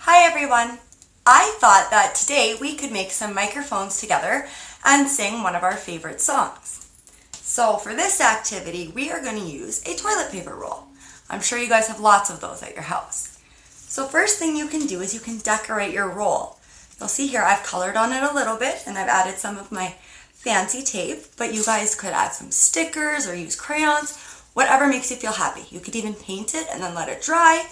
Hi everyone! I thought that today we could make some microphones together and sing one of our favorite songs. So for this activity, we are going to use a toilet paper roll. I'm sure you guys have lots of those at your house. So first thing you can do is you can decorate your roll. You'll see here I've colored on it a little bit and I've added some of my fancy tape, but you guys could add some stickers or use crayons, whatever makes you feel happy. You could even paint it and then let it dry.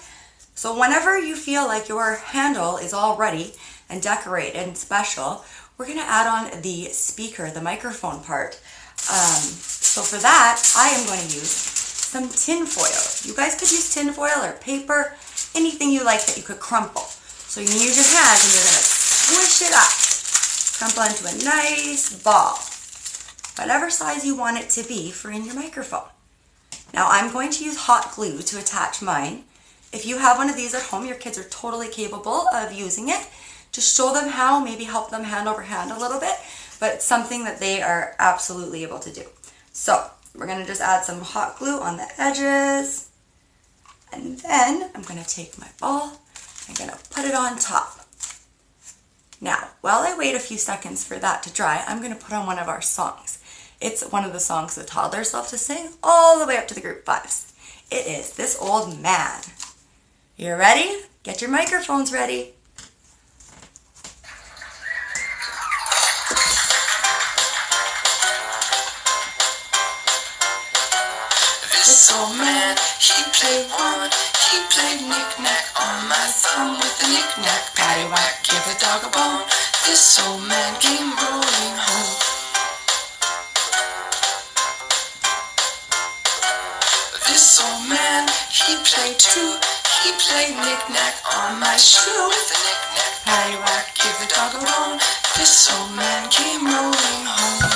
So whenever you feel like your handle is all ready and decorated and special, we're going to add on the speaker, the microphone part. So for that, I am going to use some tin foil. You guys could use tin foil or paper, anything you like that you could crumple. So you can use your hands and you're going to squish it up, crumple into a nice ball, whatever size you want it to be for in your microphone. Now I'm going to use hot glue to attach mine. If you have one of these at home, your kids are totally capable of using it. Just show them how, maybe help them hand over hand a little bit, but it's something that they are absolutely able to do. So we're going to just add some hot glue on the edges, and then I'm going to take my ball, I'm going to put it on top. Now, while I wait a few seconds for that to dry, I'm going to put on one of our songs. It's one of the songs the toddlers love to sing all the way up to the group fives. It is This Old Man. You ready? Get your microphones ready. This old man, he played one, he played knick-knack on my thumb with a knick-knack, paddywhack, give the dog a bone. This old man came rolling home. This old man, he played two, he played knick-knack on my shoe with a knick-knack, paddywhack, give the dog a bone. This old man came rolling home.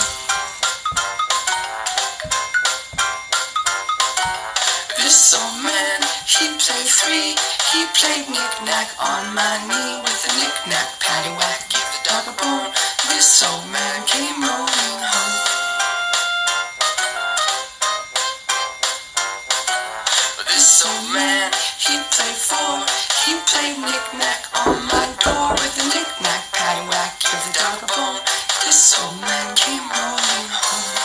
This old man, he played three, he played knick-knack on my knee with a knick-knack, paddywhack, give the dog a bone. This old man came rolling home. This old man, he played four, he played knick-knack on my door with a knick-knack, paddywhack, give the dog a bone. This old man came rolling home.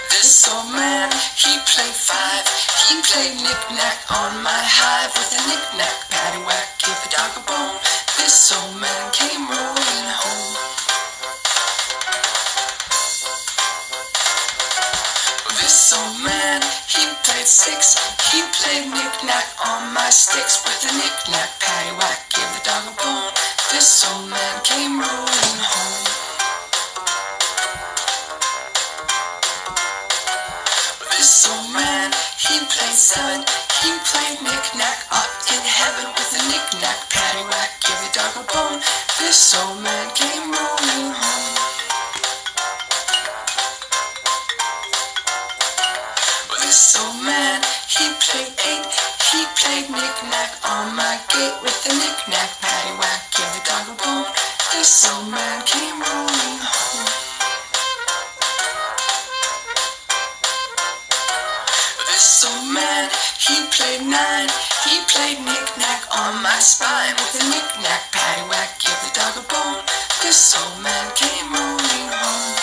This old man, he played five, he played knick-knack on my hive with a knick-knack, paddywhack, give the dog a bone. This old man came rolling home. This old man, he played six, he played knick-knack on my sticks with a knick-knack, paddywhack, give the dog a bone. This old man came rolling home. This old man, he played seven, he played knick-knack up in heaven with a knick-knack, paddywhack, give the dog a bone. This old man came rolling home. This old man, he played eight, he played knick-knack on my gate with a knick-knack, paddywhack, give the dog a bone. This old man came rolling home. This old man, he played nine, he played knick-knack on my spine with a knick-knack, paddywhack, give the dog a bone. This old man came rolling home.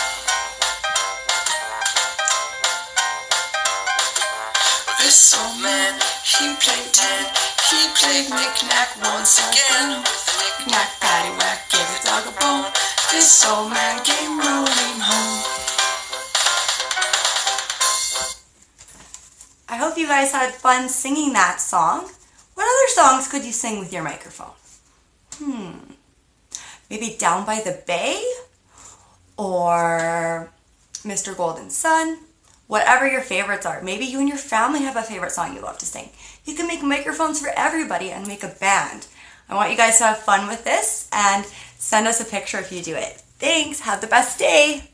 This old man, he played ten, he played knick-knack once again with a knick-knack, paddywhack, give the dog a bone. This old man came rolling home. I hope you guys had fun singing that song. What other songs could you sing with your microphone? Maybe Down by the Bay? Or Mr. Golden Sun? Whatever your favorites are. Maybe you and your family have a favorite song you love to sing. You can make microphones for everybody and make a band. I want you guys to have fun with this and send us a picture if you do it. Thanks. Have the best day.